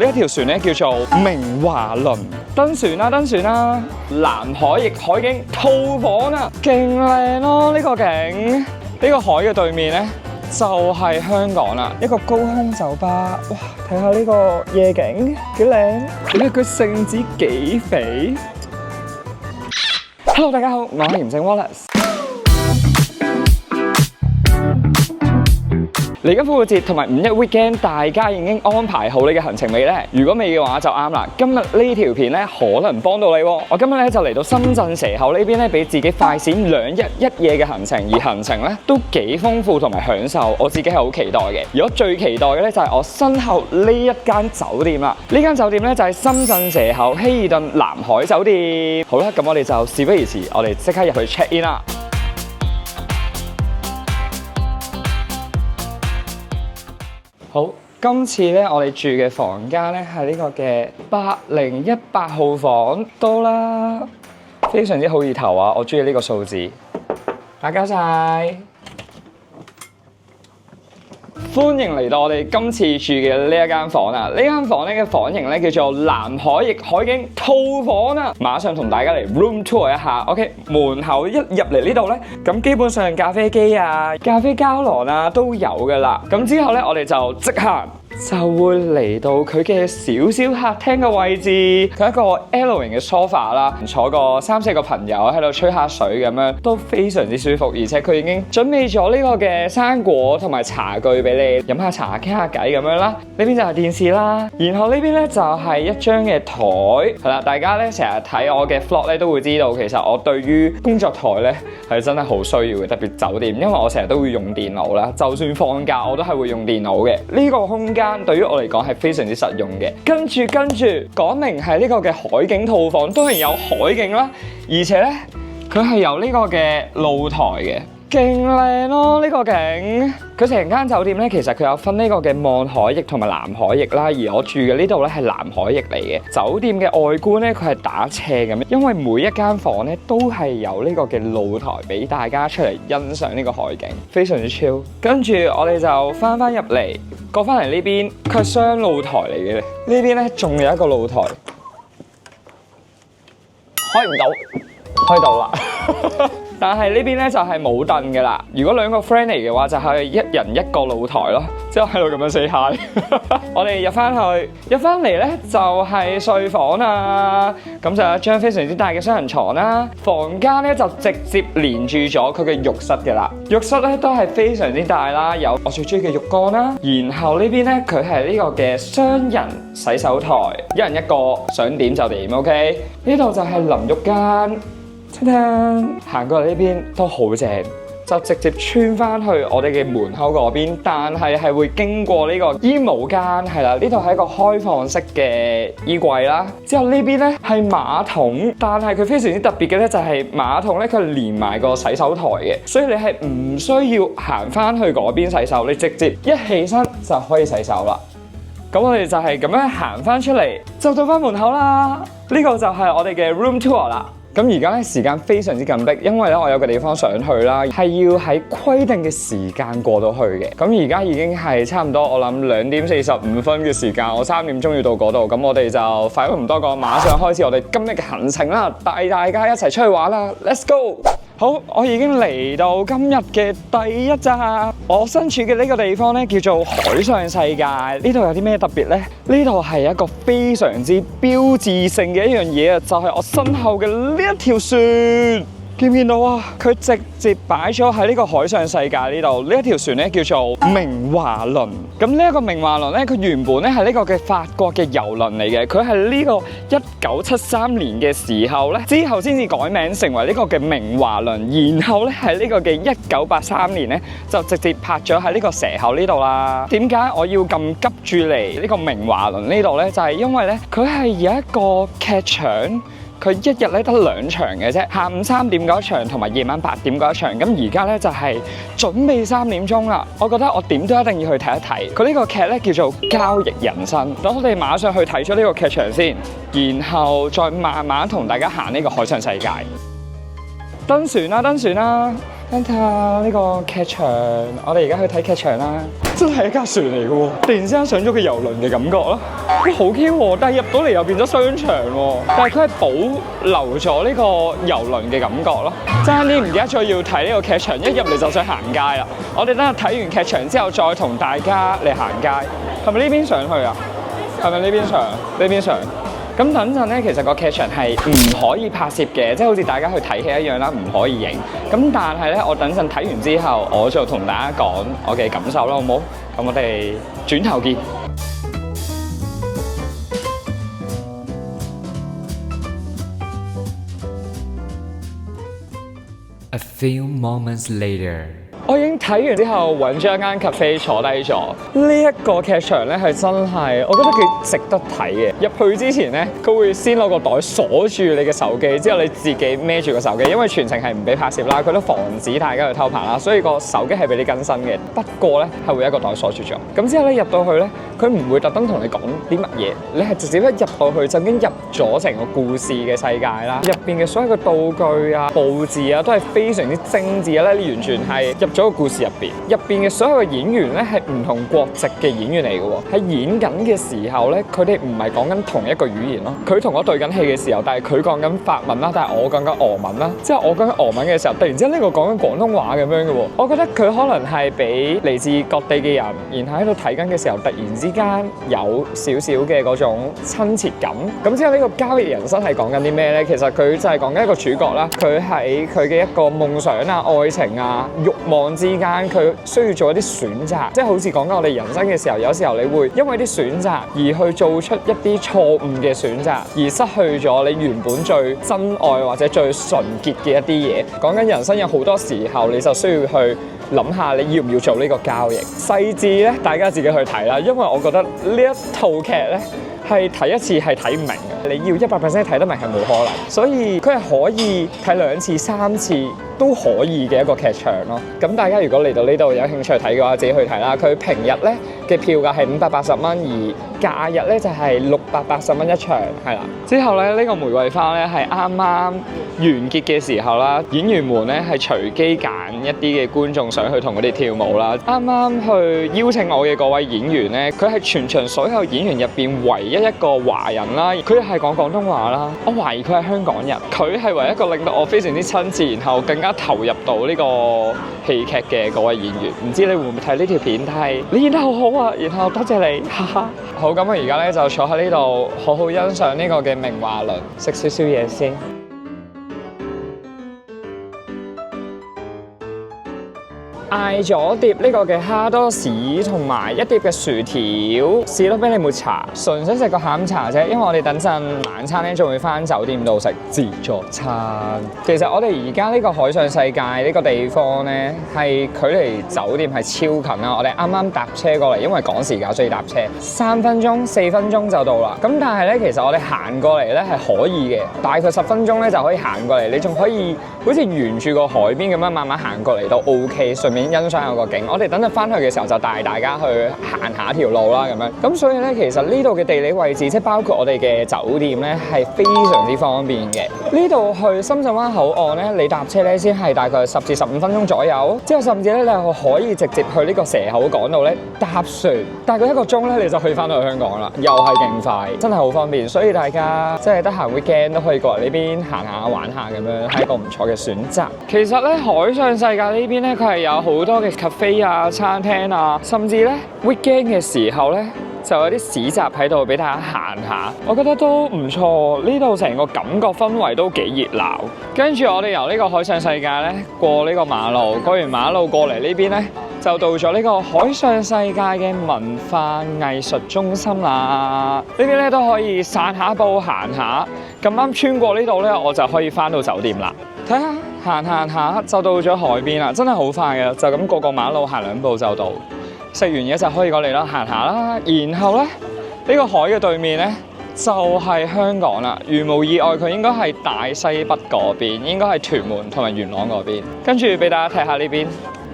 呢一條船咧叫做明華輪登船啦，登船啦！南海翼海景套房啊，勁靚咯！呢個景，呢個海嘅對面咧就係香港啦，一個高空酒吧。哇，睇下呢個夜景幾靚，你睇佢聖子幾肥。Hello， 大家好，我係嚴正 Wallace。嚟緊復活節同埋五一 weekend， 大家已經安排好你嘅行程未呢？如果未嘅話就啱啦。今日呢條片咧可能幫到你喎。我今日咧就嚟到深圳蛇口呢邊咧，俾自己快閃2日1夜嘅行程，而行程咧都幾豐富同埋享受，我自己係好期待嘅。而我最期待嘅咧就係我身後呢一間酒店啦。呢間酒店咧就係深圳蛇口希爾頓南海酒店。好啦，咁我哋就事不宜遲，我哋即刻入去 check in 啦。好，今次咧我哋住嘅房間咧係呢個嘅8018號房，到啦，非常之好意頭啊！我中意呢個數字，打攪晒。歡迎嚟到我哋今次住嘅呢一間房啊！呢間房咧嘅房型咧叫做南海翼海景套房啊！馬上同大家嚟 room tour 一下。OK， 門口一入嚟呢度咧，咁基本上咖啡機啊、咖啡膠囊啊都有噶啦。咁之後咧，我哋就即刻就會嚟到佢嘅少少客廳嘅位置。佢一個 L 型嘅 sofa 啦，坐個3、4個朋友喺度吹下水咁樣，都非常之舒服。而且佢已經準備咗呢個嘅生果同埋茶具俾你飲下茶、傾下偈咁樣啦。呢邊就係電視啦，然後呢邊咧就係一張嘅台。係啦，大家咧成日睇我嘅 vlog 咧都會知道，其實我對於工作台咧係真係好需要嘅，特別酒店，因為我成日都會用電腦啦，就算放假我都係會用電腦嘅。呢個空間對於我嚟講係非常之實用嘅。跟住講明係呢個嘅海景套房，當然有海景啦，而且咧佢係有呢個嘅露台嘅，勁靚咯呢個景。佢成間酒店咧，其實佢有分呢個嘅望海翼同埋南海翼啦，而我住嘅呢度咧係南海翼嚟嘅。酒店嘅外觀咧，佢係打斜咁樣，因為每一間房咧都係有呢個嘅露台俾大家出嚟欣賞呢個海景，非常之 chill。跟住我哋就翻入嚟，過翻嚟呢邊，佢係雙露台嚟嘅。呢邊咧仲有一個露台，開唔到，開到啦。但係呢邊咧就係冇凳嘅啦。如果兩個 friend 嚟嘅話，就係一人一個露台咯。之後喺度咁樣 say hi。我哋入翻嚟咧就係睡房啊。咁就有一張非常之大嘅雙人床啦。房間咧就直接連住咗佢嘅浴室嘅啦。浴室咧都係非常之大啦，有我最中意嘅浴缸啦。然後呢邊咧佢係呢個嘅雙人洗手台，一人一個，想點就點。OK， 呢度就係淋浴間。行過嚟呢邊都好正，就直接穿翻去我哋嘅門口嗰邊，但係會經過呢個衣帽間，係啦，呢度係一個開放式嘅衣櫃啦。之後呢邊咧係馬桶，但係佢非常之特別嘅咧就係馬桶咧佢連埋個洗手台嘅，所以你係唔需要行翻去嗰邊洗手，你直接一起身就可以洗手啦。咁我哋就係咁樣行翻出嚟，就到翻門口啦。呢個就係我哋嘅 room tour 啦。咁而家咧時間非常之緊迫，因為咧我有個地方想去啦，係要喺規定嘅時間過到去嘅。咁而家已經係差唔多，我諗2點45分嘅時間，我3點鐘要到嗰度。咁我哋就廢話唔多講，馬上開始我哋今日嘅行程啦，帶大家一齊出去玩啦 ，Let's go！ 好，我已經嚟到今日嘅第一站。我身處嘅呢個地方咧叫做海上世界。呢度有啲咩特別呢？呢度係一個非常之標誌性嘅一樣嘢啊，就係我身後嘅呢一條船。見唔見到啊？佢直接擺咗喺呢個海上世界呢度。呢一條船咧叫做明華輪。咁呢一個明華輪咧，佢原本咧係呢個嘅法國嘅遊輪嚟嘅。佢係呢個1973年嘅時候咧，之後先至改名成為呢個嘅明華輪。然後咧係呢個嘅1983年咧，就直接泊咗喺呢個蛇口呢度啦。點解我要咁急住嚟呢個明華輪呢度咧？就係因為咧，佢係有一個劇場。佢一日咧得2場嘅啫，下午3點嗰一場，同埋夜晚8點嗰一場。咁而家咧就係準備3點鐘啦。我覺得我點都一定要去睇一睇。佢呢個劇咧叫做《交易人生》。咁我哋馬上去睇咗呢個劇場先，然後再慢慢同大家行呢個海上世界。登船啦，登船啦！睇下呢個劇場，我哋而家去睇劇場啦。真係一架船嚟嘅喎，突然之間上咗個郵輪嘅感覺咯。哇，好 Q 喎！但係入到嚟又變咗商場喎。但係佢係保留咗呢個郵輪嘅感覺咯。爭啲唔記得咗要睇呢個劇場，一入嚟就想行街啦。我哋等下睇完劇場之後，再同大家嚟行街。係咪呢邊上去啊？係咪呢邊上？呢邊上？咁等陣咧，其實個劇場係唔可以拍攝嘅，即係好似大家去睇戲一樣啦，唔可以影。咁但係咧，我等陣睇完之後，我就同大家講我嘅感受啦，好唔好？咁我哋轉頭見。A few moments later。我已經睇完之後，揾咗一間 cafe 坐低咗。呢一個劇場咧係真係，我覺得幾值得睇嘅。入去之前咧，佢會先攞個袋鎖住你嘅手機，之後你自己孭住個手機，因為全程係唔俾拍攝啦，佢都防止大家去偷拍啦，所以個手機係俾你更新嘅。不過咧係會有一個袋鎖住咗。咁之後咧入到去咧，佢唔會特登同你講啲乜嘢，你係直接一入到去就已經入咗成個故事嘅世界啦。入邊嘅所有嘅道具啊、佈置啊，都係非常之精緻嘅咧，你完全係入咗個故事入邊嘅所有嘅演員咧係唔同國籍嘅演員嚟嘅喎，喺演緊嘅時候咧，佢哋唔係講緊同一個語言咯。佢同我對緊戲嘅時候，但係佢講緊法文啦，但係我講緊俄文啦。之後我講緊俄文嘅時候，突然之間呢個講緊廣東話咁樣嘅喎。我覺得佢可能係俾嚟自各地嘅人，然後喺度睇緊嘅時候，突然之間有少少嘅嗰種親切感。咁之後呢個交易人生係講緊啲咩咧？其實佢就係講緊一個主角啦，佢喺佢嘅一個夢想啊、愛情啊、慾望之間。佢需要做一啲選擇，即係好似講緊我哋人生嘅時候，有時候你會因為啲選擇而去做出一啲錯誤嘅選擇，而失去咗你原本最真愛或者最純潔嘅一啲嘢。講緊人生有好多時候，你就需要去諗下你要唔要做呢個交易。細緻咧，大家自己去睇啦，因為我覺得呢一套劇咧係睇一次係睇唔明嘅，你要100% 睇得明係冇可能，所以佢係可以睇2次、3次。都可以嘅一個劇場咯。咁大家如果嚟到呢度有興趣睇嘅話，自己去睇啦。佢平日咧嘅票價係580蚊，而假日咧就係680蚊一場，係啦。之後咧呢個玫瑰花咧係啱啱完結嘅時候啦，演員們咧係隨機揀一啲嘅觀眾想去同佢哋跳舞啦。啱啱去邀請我嘅嗰位演員咧，佢係全場所有演員入邊唯一一個華人啦，佢係講廣東話啦。我懷疑佢係香港人，佢係唯一一個令到我非常之親切，然後更加投入到呢個戲劇嘅嗰位演員。唔知你會唔會睇呢條片？但係你演得好好啊，然後多謝你，哈哈。好，咁我而家咧就坐喺呢度，好好欣賞呢個嘅明華輪，食少少嘢先。嗌咗碟呢個嘅蝦多士同埋一碟嘅薯條，士多啤梨抹茶，純粹食個下午茶啫。因為我哋等陣晚餐咧，仲會翻酒店度食自助餐。其實我哋而家呢個海上世界呢個地方咧，係距離酒店係超近啦。我哋啱啱搭車過嚟，因為趕時間所以搭車，3分鐘、4分鐘就到啦。咁但係咧，其實我哋行過嚟咧係可以嘅，大概10分鐘咧就可以行過嚟。你仲可以好似沿住個海邊咁樣慢慢行過嚟都 OK，順便欣賞下個景。我哋等陣翻去嘅時候就帶大家去行下條路啦，咁樣。咁所以咧，其實呢度嘅地理位置，即係包括我哋嘅酒店咧，係非常之方便嘅。呢度去深圳灣口岸咧，你搭車咧先係大概10至15分鐘左右。之後甚至咧，你可以直接去呢個蛇口港度咧搭船，大概1個鐘咧你就可以翻到去香港啦，又係勁快，真係好方便。所以大家即係得閒會驚都可以過嚟呢邊行下玩下咁樣，係一個唔錯嘅選擇。其實咧，海上世界呢邊咧，佢係有好多嘅 cafe 啊、餐廳啊，甚至咧 weekend 嘅時候咧，就有啲市集喺度俾大家行下，我覺得都唔錯。呢度成個感覺氛圍都幾熱鬧。跟住我哋由呢個海上世界咧過呢個馬路，過完馬路過嚟呢邊咧，就到咗呢個海上世界嘅文化藝術中心啦。呢邊咧都可以散下步行下。咁啱穿過呢度咧，我就可以翻到酒店啦。睇下行下就到咗海邊啦，真係好快嘅，就咁過個馬路行2步就到。食完嘢就可以過嚟啦，行下啦。然後咧呢個海嘅對面咧就係香港啦。如無意外，佢應該係大西北嗰邊，應該係屯門同埋元朗嗰邊。跟住俾大家睇下呢邊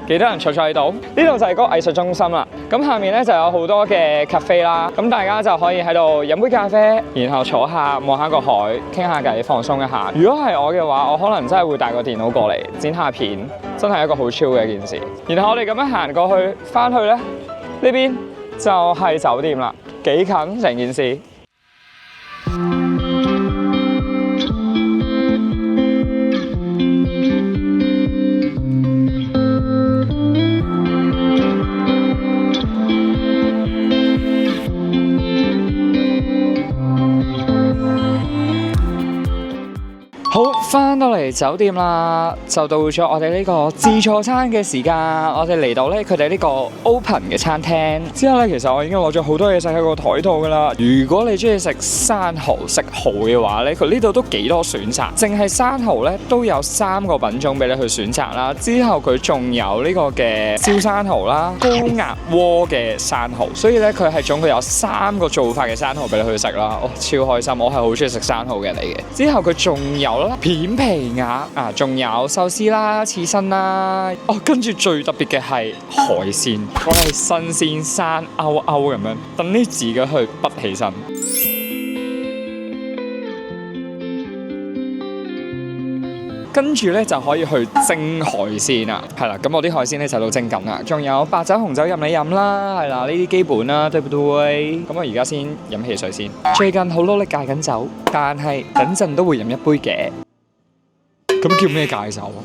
幾多人坐喺度。呢度就係嗰個藝術中心啦。咁下面咧就有好多嘅 cafe 啦。咁大家就可以喺度飲杯咖啡，然後坐下望下個海，傾下偈，放鬆一下。如果係我嘅話，我可能真係會帶個電腦過嚟剪下片。真係一個好 chill 嘅一件事。然後我哋咁樣行過去，翻去咧呢邊就係酒店啦，幾近成件事。好，翻到嚟酒店啦，就到咗我哋呢個自助餐嘅時間。我哋嚟到咧佢哋呢個 open 嘅餐廳之後咧，其實我已經攞咗好多嘢食喺個台度噶啦。如果你中意食生蠔、食蠔嘅話咧，佢呢度都幾多選擇。淨係生蠔咧都有3個品種俾你去選擇啦。之後佢仲有呢個嘅燒生蠔啦、高壓鍋嘅生蠔，所以咧佢係總共有3個做法嘅生蠔俾你去食啦。哦，超開心！我係好中意食生蠔嘅你嘅。之後佢仲有片皮鴨啊，仲有壽司啦、刺身啦，哦，跟住最特別嘅係海鮮，我係新鮮生勾勾咁樣，等你自己去畢起身。跟住咧就可以去蒸海鮮啦，係啦，咁我啲海鮮咧就到蒸緊啦，仲有白酒、紅酒任你飲啦，係啦，呢啲基本啦，對唔對？咁我而家先飲汽水先。最近好努力戒緊酒，但係等陣都會飲一杯嘅。咁叫咩戒酒啊？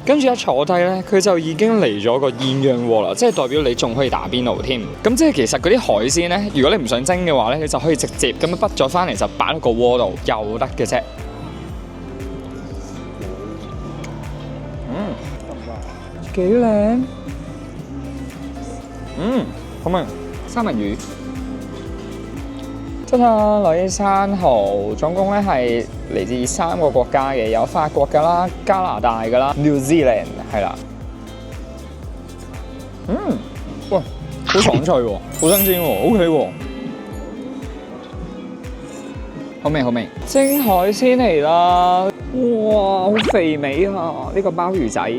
跟住一坐低咧，佢就已經嚟咗個鴛鴦鍋啦，即係代表你仲可以打邊爐添。咁即係其實嗰啲海鮮咧，如果你唔想蒸嘅話咧，你就可以直接咁樣畢咗翻嚟就擺喺個鍋度，又得嘅啫。幾靚，好味，三文魚，真啊！攞啲生蠔，總共咧係嚟自3個國家嘅，有法國噶啦、加拿大噶啦、New Zealand 係啦。喂，好爽脆喎，好新鮮喎 ，OK 喎，好味好味，蒸海鮮嚟啦！哇，好肥美啊！呢個鮑魚仔。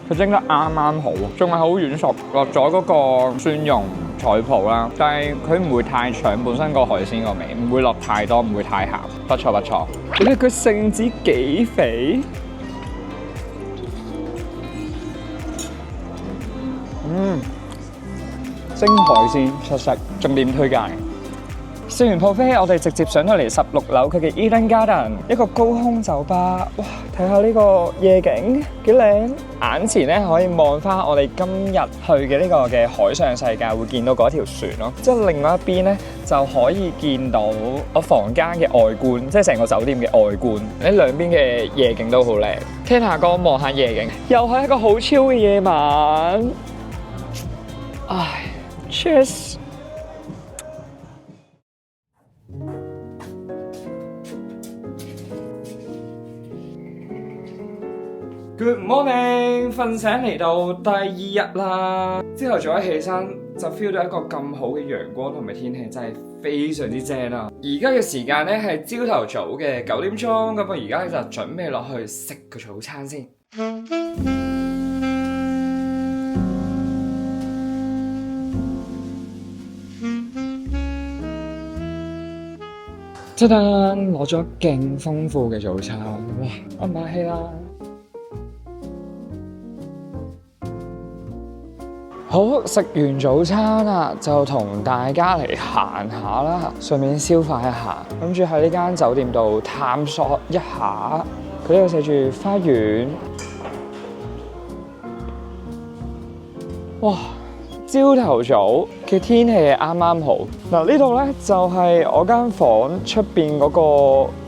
佢蒸得啱啱好，仲係好軟熟，落咗嗰個蒜蓉菜脯啦，但係佢唔會太搶本身個海鮮個味，唔會落太多，唔會太鹹，不錯不錯。你睇佢聖子幾肥，蒸海鮮出色，重點推介。食完 buffet，我哋直接上到嚟16樓佢嘅 Eden Garden， 一個高空酒吧。哇，睇下呢個夜景幾靚，眼前咧可以望翻我哋今日去嘅呢個嘅海上世界，會見到嗰條船咯。即係另外一邊咧就可以見到我房間嘅外觀，即係成個酒店嘅外觀。呢兩邊嘅夜景都好靚，聽下歌望下夜景，又係一個好 chill 嘅夜晚。唉 ，cheers！Good morning， 瞓醒嚟到第2日啦。朝頭早一起身就 feel 到一個咁好嘅陽光同埋天氣，真係非常之正啦。而家嘅時間咧係朝頭早嘅9點鐘，咁我而家就準備落去食個早餐先。真係攞咗勁豐富嘅早餐，哇！我買氣啦。好，食完早餐啦，就同大家嚟行下啦，順便消化一下，諗住喺呢間酒店度探索一下。佢呢度寫住花園。哇！朝頭早嘅天氣係啱啱好。嗱，呢度咧就係我間房出邊嗰個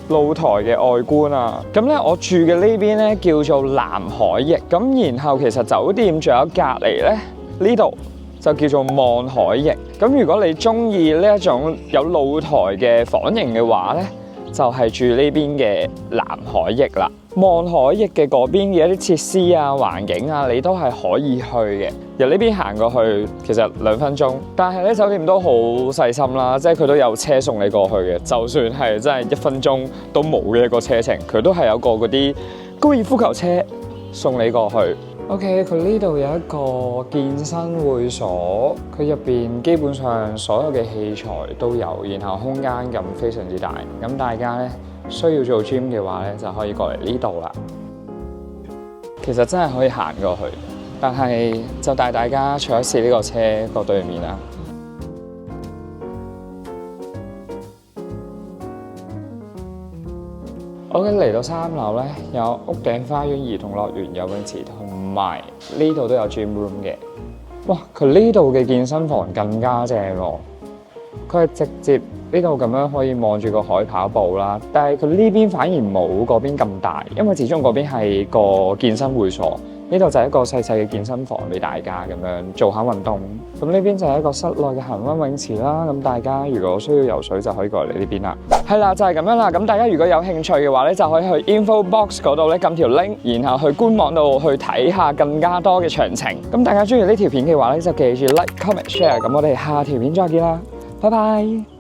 露台嘅外觀啊。咁咧我住嘅呢邊咧叫做南海翼，咁然後其實酒店仲有隔離咧。呢度就叫做望海翼。咁如果你中意呢一種有露台嘅房型嘅話咧，就係住呢邊嘅南海翼啦。望海翼嘅嗰邊嘅一啲設施啊、環境啊，你都係可以去嘅。由呢邊行過去其實2分鐘，但係咧酒店都好細心啦，即係佢都有車送你過去嘅。就算係真係1分鐘都冇嘅一個車程，佢都係有個嗰啲高爾夫球車送你過去。OK， 佢呢度有一個健身會所，佢入邊基本上所有嘅器材都有，然後空間咁非常之大。咁大家咧需要做 gym 嘅話咧，就可以過嚟呢度啦。其實真係可以行過去，但係就帶大家坐一次呢個車過對面啦。OK， 嚟到3樓咧，有屋頂花園兒童樂園游泳池，同埋呢度都有 gym room 嘅。哇！佢呢度嘅健身房更加正喎，佢係直接呢度咁樣可以望住個海跑步啦。但係佢呢邊反而冇嗰邊咁大，因為始終嗰邊係個健身會所，呢度就係一個細細嘅健身房俾大家咁樣做下運動。咁呢邊就係一個室內嘅恆溫泳池啦。咁大家如果需要游水就可以過嚟呢邊啦。係啦，就係咁樣啦。咁大家如果有興趣嘅話咧，就可以去 info box 嗰度咧撳條 link， 然後去官網度去睇下更加多嘅詳情。咁大家中意呢條片嘅話咧，就記住 like、comment、share。咁我哋下條片再見啦，拜拜。